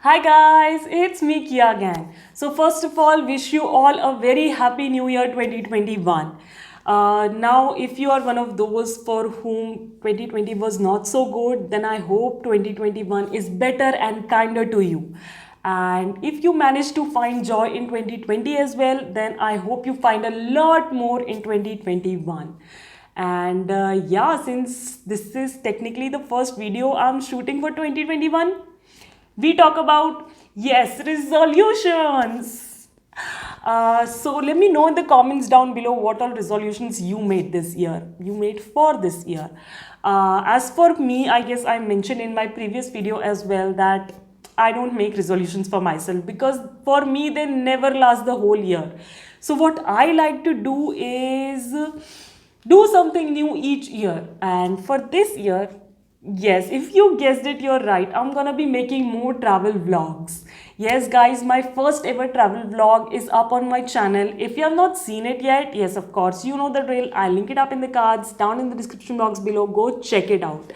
Hi guys, it's me Kia again. So first of all, wish you all a very happy new year 2021. Now, if you are one of those for whom 2020 was not so good, then I hope 2021 is better and kinder to you. And if you manage to find joy in 2020 as well, then I hope you find a lot more in 2021. And yeah, since this is technically the first video I'm shooting for 2021, we talk about, yes, resolutions. So let me know in the comments down below what all resolutions you made this year, you made for this year. As for me, I guess I mentioned in my previous video as well that I don't make resolutions for myself because for me they never last the whole year. So what I like to do is do something new each year. And for this year, yes, if you guessed it, you're right. I'm gonna be making more travel vlogs. Yes, guys, my first ever travel vlog is up on my channel. If you have not seen it yet, yes, of course, you know the drill. I'll link it up in the cards, down in the description box below. Go check it out.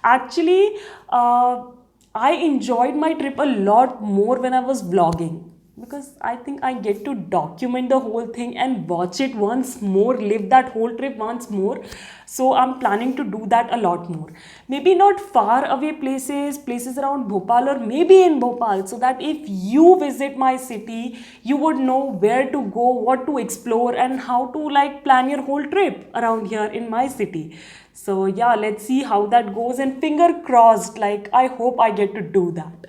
Actually, I enjoyed my trip a lot more when I was vlogging because I think I get to document the whole thing and watch it once more, live that whole trip once more. So I'm planning to do that a lot more. Maybe not far away places around Bhopal or maybe in Bhopal, so that if you visit my city, you would know where to go, what to explore, and how to like plan your whole trip around here in my city. So yeah, let's see how that goes, and finger crossed, like I hope I get to do that.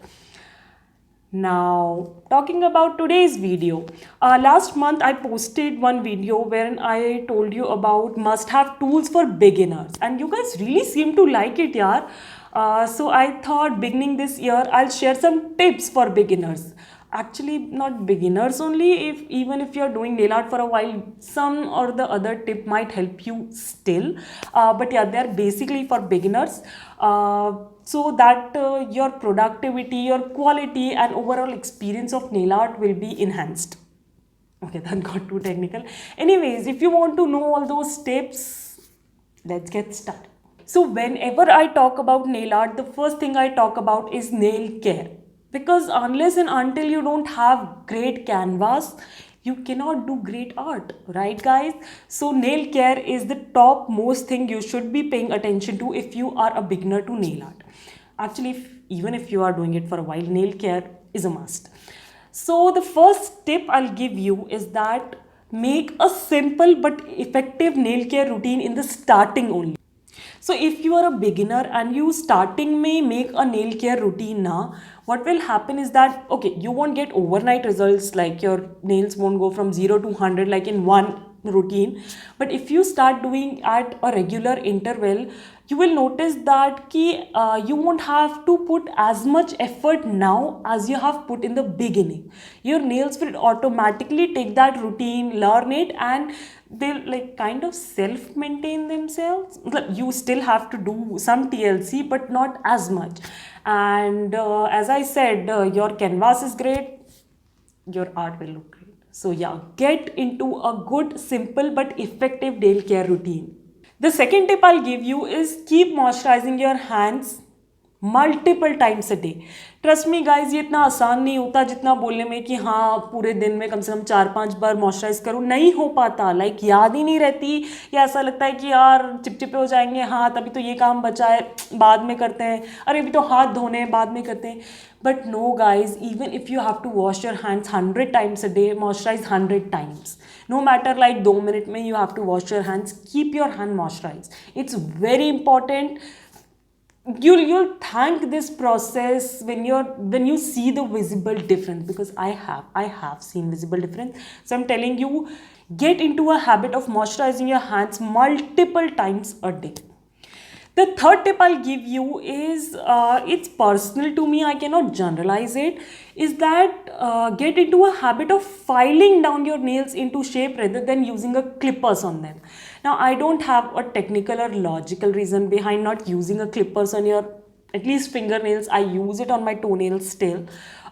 Now, talking about today's video, last month I posted one video wherein I told you about must-have tools for beginners, and you guys really seem to like it, yaar. So I thought beginning this year I'll share some tips for beginners. Actually, not beginners only. If even if you're doing nail art for a while, some or the other tip might help you still. But yeah, they're basically for beginners. So that your productivity, your quality, and overall experience of nail art will be enhanced. Okay, that got too technical. Anyways, if you want to know all those tips, let's get started. So whenever I talk about nail art, the first thing I talk about is nail care. Because unless and until you don't have great canvas, you cannot do great art, right guys? So nail care is the top most thing you should be paying attention to if you are a beginner to nail art. Actually, even if you are doing it for a while, nail care is a must. So the first tip I'll give you is that make a simple but effective nail care routine in the starting only. So if you are a beginner and you starting may make a nail care routine now, what will happen is that, okay, you won't get overnight results, like your nails won't go from 0 to 100 like in one routine. But if you start doing at a regular interval, you will notice that you won't have to put as much effort now as you have put in the beginning. Your nails will automatically take that routine, learn it, and they'll like kind of self maintain themselves. You still have to do some TLC, but not as much. And as I said, your canvas is great, your art will look great. So yeah, get into a good, simple but effective nail care routine. The second tip I'll give you is keep moisturizing your hands multiple times a day. Trust me guys, ये इतना आसान नहीं होता जितना बोलने में कि हाँ पूरे दिन में कम से कम 4-5 बार मॉइस्चराइज करूँ. नहीं हो पाता, लाइक याद ही नहीं रहती, या ऐसा लगता है कि यार चिपचिपे हो जाएंगे, हाँ तभी तो ये काम बचा है, बाद में करते हैं, अरे अभी तो हाथ धोने हैं, बाद में करते हैं. But no guys, even if you have to wash your hands 100 times a day, moisturize 100 times. No matter like 2 minutes में you have to wash your hands. Keep your hand moisturized. It's very important. You'll thank this process when you see the visible difference, because I have seen visible difference. So I'm telling you, get into a habit of moisturizing your hands multiple times a day. The third tip I'll give you is, it's personal to me, I cannot generalize it, is that get into a habit of filing down your nails into shape rather than using a clippers on them. Now, I don't have a technical or logical reason behind not using a clippers on your at least fingernails. I use it on my toenails still.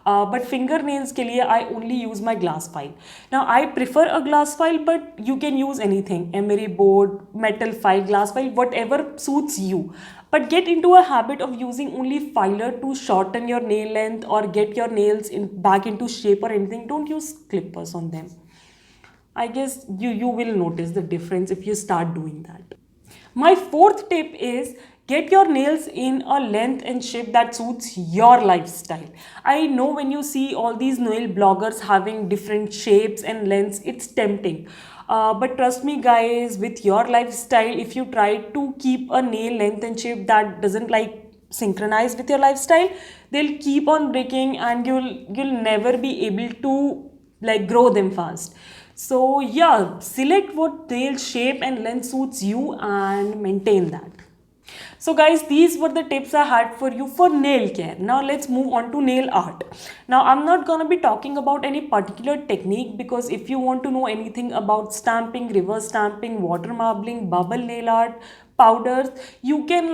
But fingernails के लिए I only use my glass file. Now I prefer a glass file, but you can use anything, emery board, metal file, glass file, whatever suits you. But get into a habit of using only filer to shorten your nail length or get your nails back into shape or anything. Don't use clippers on them. I guess you will notice the difference if you start doing that. My fourth tip is get your nails in a length and shape that suits your lifestyle. I know when you see all these nail bloggers having different shapes and lengths, it's tempting. But trust me guys, with your lifestyle, if you try to keep a nail length and shape that doesn't like synchronize with your lifestyle, they'll keep on breaking and you'll never be able to like grow them fast. So yeah, select what nail shape and length suits you and maintain that. So guys, these were the tips I had for you for nail care. Now let's move on to nail art. Now I'm not gonna be talking about any particular technique, because if you want to know anything about stamping, reverse stamping, water marbling, bubble nail art, powders, you can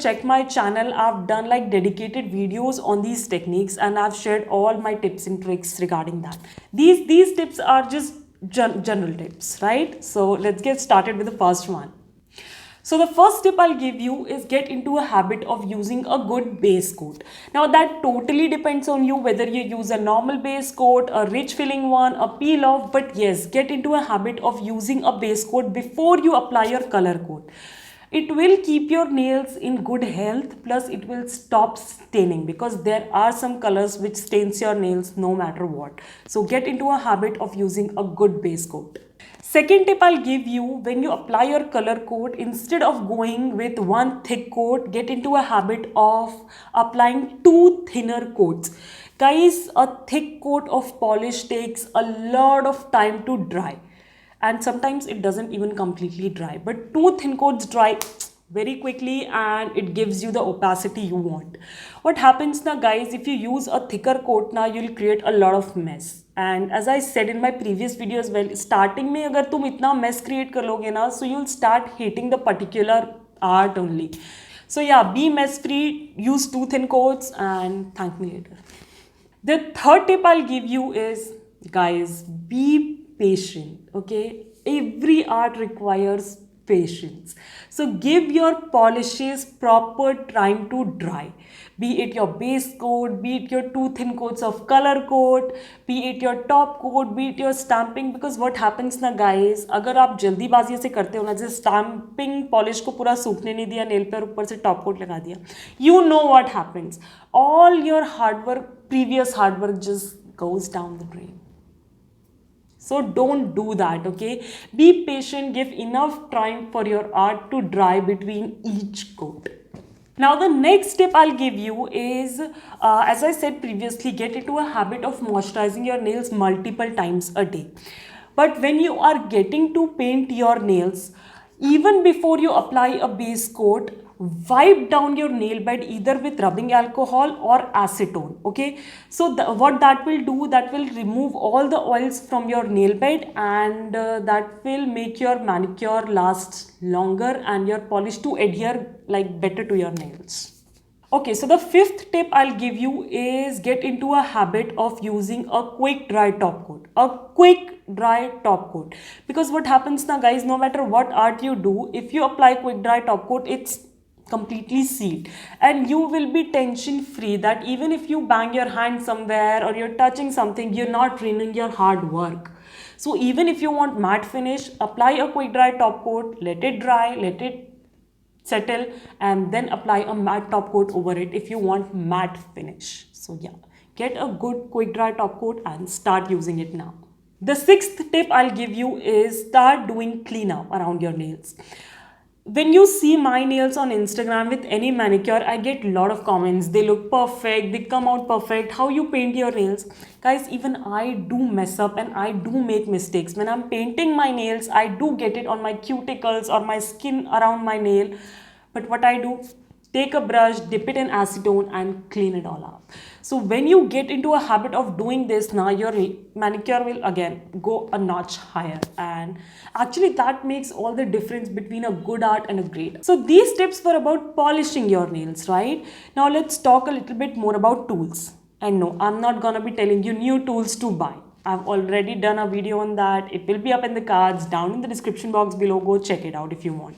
check my channel. I've done like dedicated videos on these techniques and I've shared all my tips and tricks regarding that. These tips are just general tips, right? So let's get started with the first one. So the first tip I'll give you is get into a habit of using a good base coat. Now that totally depends on you whether you use a normal base coat, a rich filling one, a peel off, but yes, get into a habit of using a base coat before you apply your color coat. It will keep your nails in good health, plus it will stop staining, because there are some colors which stains your nails no matter what. So get into a habit of using a good base coat. Second tip I'll give you, when you apply your color coat, instead of going with one thick coat, get into a habit of applying two thinner coats. Guys, a thick coat of polish takes a lot of time to dry, and sometimes it doesn't even completely dry, but two thin coats dry very quickly and it gives you the opacity you want. What happens now guys, if you use a thicker coat, now you'll create a lot of mess. And as I said in my previous video as well, starting में अगर तुम इतना mess create कर लोगे ना, so you'll start hating the particular art only. So yeah, be mess free, use two thin coats and thank me later. The third tip I'll give you is, guys, be patient, okay? Every art requires patience. So give your polishes proper time to dry. Be it your base coat, be it your two thin coats of color coat, be it your top coat, be it your stamping. Because what happens na guys, अगर आप जल्दीबाजी से करते हो ना, जैसे stamping polish को पूरा सूखने नहीं दिया nail पे और ऊपर से top coat लगा दिया, you know what happens. All your hard work, previous hard work just goes down the drain. So don't do that, okay? Be patient, give enough time for your art to dry between each coat. Now the next tip I'll give you is, as I said previously, get into a habit of moisturizing your nails multiple times a day. But when you are getting to paint your nails, even before you apply a base coat, wipe down your nail bed either with rubbing alcohol or acetone, okay? So what that will do, that will remove all the oils from your nail bed, and that will make your manicure last longer and your polish to adhere like better to your nails. Okay, so the fifth tip I'll give you is get into a habit of using a quick dry top coat. A quick dry top coat. Because what happens now guys, no matter what art you do, if you apply quick dry top coat, it's completely sealed and you will be tension free, that even if you bang your hand somewhere or you're touching something, you're not ruining your hard work. So even if you want matte finish, apply a quick dry top coat, let it dry, let it settle, and then apply a matte top coat over it if you want matte finish. So yeah, get a good quick dry top coat and start using it now. The sixth tip I'll give you is start doing cleanup around your nails. When you see my nails on Instagram with any manicure, I get a lot of comments. They look perfect, they come out perfect. How you paint your nails? Guys, even I do mess up and I do make mistakes. When I'm painting my nails, I do get it on my cuticles or my skin around my nail. But what I do, take a brush, dip it in acetone and clean it all up. So when you get into a habit of doing this, now your manicure will again go a notch higher, and actually that makes all the difference between a good art and a great art. So these tips were about polishing your nails, right? Now let's talk a little bit more about tools. And no, I'm not gonna be telling you new tools to buy. I've already done a video on that. It will be up in the cards down in the description box below. Go check it out if you want.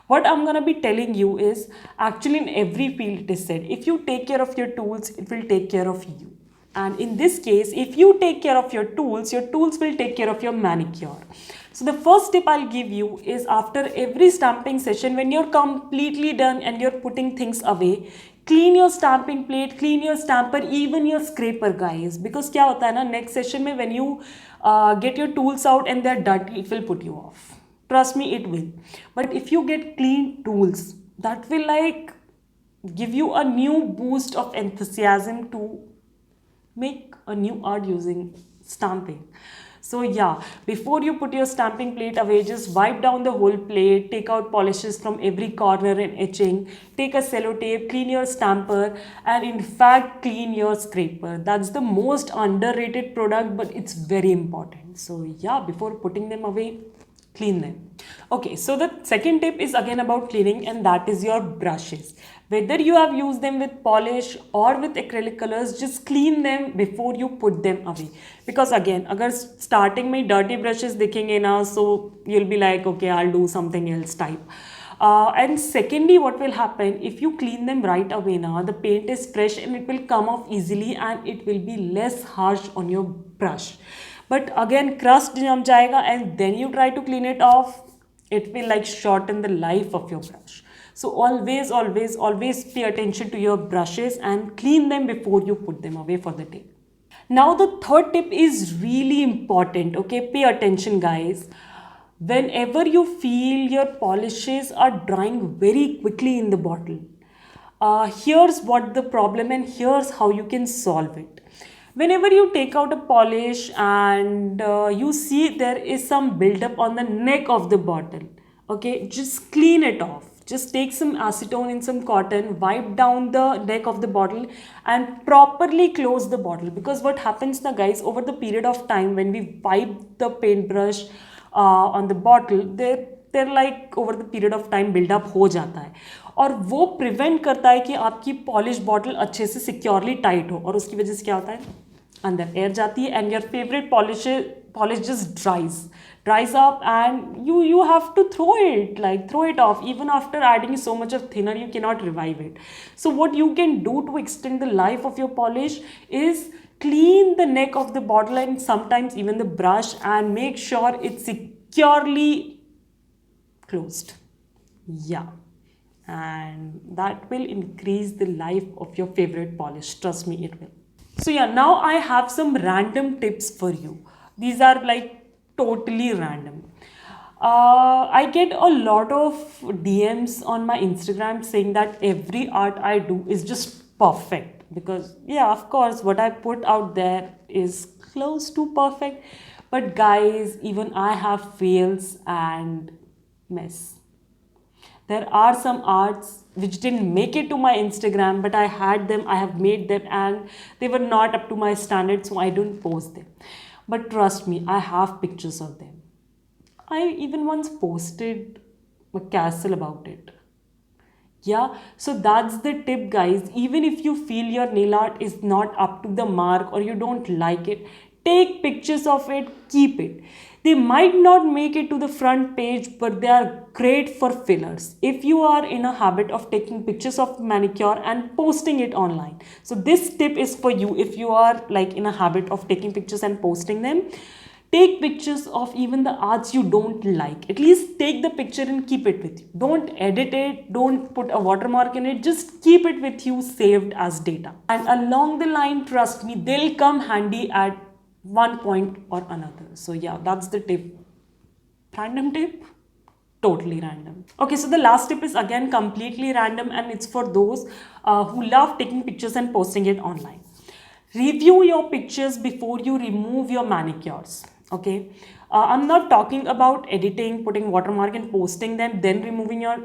What I'm gonna be telling you is actually in every field it is said, if you take care of your tools, it will take care of you. And in this case, if you take care of your tools will take care of your manicure. So the first tip I'll give you is after every stamping session, when you're completely done and you're putting things away, clean your stamping plate, clean your stamper, even your scraper, guys. Because क्या होता है ना, next session में when you get your tools out and they're dirty, it will put you off. Trust me, it will. But if you get clean tools, that will like give you a new boost of enthusiasm to make a new art using stamping. So yeah, before you put your stamping plate away, just wipe down the whole plate, take out polishes from every corner and etching, take a sellotape, clean your stamper, and in fact clean your scraper. That's the most underrated product, but it's very important. So yeah, before putting them away, clean them. Okay, so the second tip is again about cleaning, and that is your brushes. Whether you have used them with polish or with acrylic colors, just clean them before you put them away. Because again, अगर starting में dirty brushes दिखेंगे ना, so you'll be like, okay, I'll do something else type. And secondly, what will happen if you clean them right away now, the paint is fresh and it will come off easily and it will be less harsh on your brush. But again, crust jam jayega and then you try to clean it off, it will like shorten the life of your brush. So always pay attention to your brushes and clean them before you put them away for the day. Now the third tip is really important, okay? Pay attention, guys. Whenever you feel your polishes are drying very quickly in the bottle, here's what the problem and here's how you can solve it. Whenever you take out a polish and you see there is some buildup on the neck of the bottle, okay, just clean it off. Just take some acetone and some cotton, wipe down the neck of the bottle and properly close the bottle. Because what happens now, guys, over the period of time when we wipe the paintbrush on the bottle, they're like over the period of time build up हो जाता है और वो prevent करता है कि आपकी polish bottle अच्छे से सिक्योरली टाइट हो और उसकी वजह से क्या होता है अंदर एयर जाती है and your favourite polish just dries up and you have to throw it off. Even after adding so much of thinner, you cannot revive it. So what you can do to extend the life of your polish is clean the neck of the bottle and sometimes even the brush and make sure it's securely closed. Yeah, and that will increase the life of your favorite polish. Trust me, it will. So yeah, now I have some random tips for you. These are like totally random. I get a lot of DMs on my Instagram saying that every art I do is just perfect. Because yeah, of course, what I put out there is close to perfect. But guys, even I have fails and mess. There are some arts which didn't make it to my Instagram, but I had them, I have made them, and they were not up to my standards, so I don't post them. But trust me, I have pictures of them. I even once posted a castle about it. Yeah, so that's the tip, guys. Even if you feel your nail art is not up to the mark or you don't like it, take pictures of it, keep it. They might not make it to the front page, but they are great for fillers. If you are in a habit of taking pictures of manicure and posting it online. So this tip is for you if you are like in a habit of taking pictures and posting them. Take pictures of even the arts you don't like. At least take the picture and keep it with you. Don't edit it. Don't put a watermark in it. Just keep it with you saved as data. And along the line, trust me, they'll come handy at one point or another. So yeah, that's the tip. Random tip? Totally random. Okay, so the last tip is again completely random and it's for those who love taking pictures and posting it online. Review your pictures before you remove your manicures. Okay, I'm not talking about editing, putting watermark and posting them, then removing your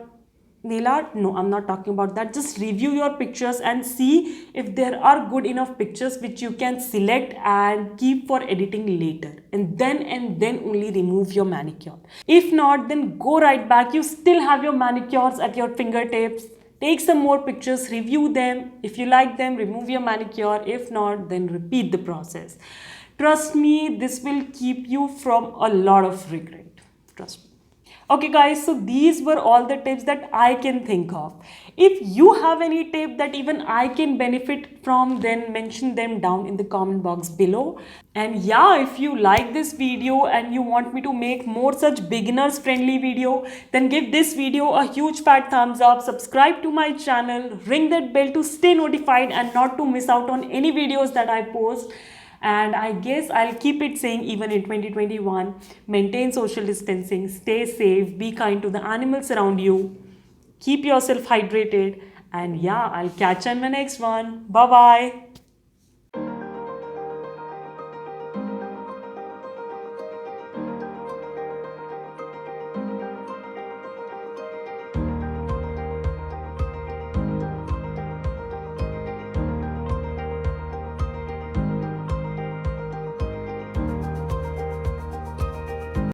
nail art. No, I'm not talking about that. Just review your pictures and see if there are good enough pictures which you can select and keep for editing later. And then only remove your manicure. If not, then go right back. You still have your manicures at your fingertips. Take some more pictures, review them. If you like them, remove your manicure. If not, then repeat the process. Trust me, this will keep you from a lot of regret. Trust me. Okay guys, so these were all the tips that I can think of. If you have any tip that even I can benefit from, then mention them down in the comment box below. And yeah, if you like this video and you want me to make more such beginners friendly video, then give this video a huge fat thumbs up, subscribe to my channel, ring that bell to stay notified and not to miss out on any videos that I post. And I guess I'll keep it saying even in 2021, maintain social distancing, stay safe, be kind to the animals around you, keep yourself hydrated, and yeah, I'll catch you in my next one. Bye bye.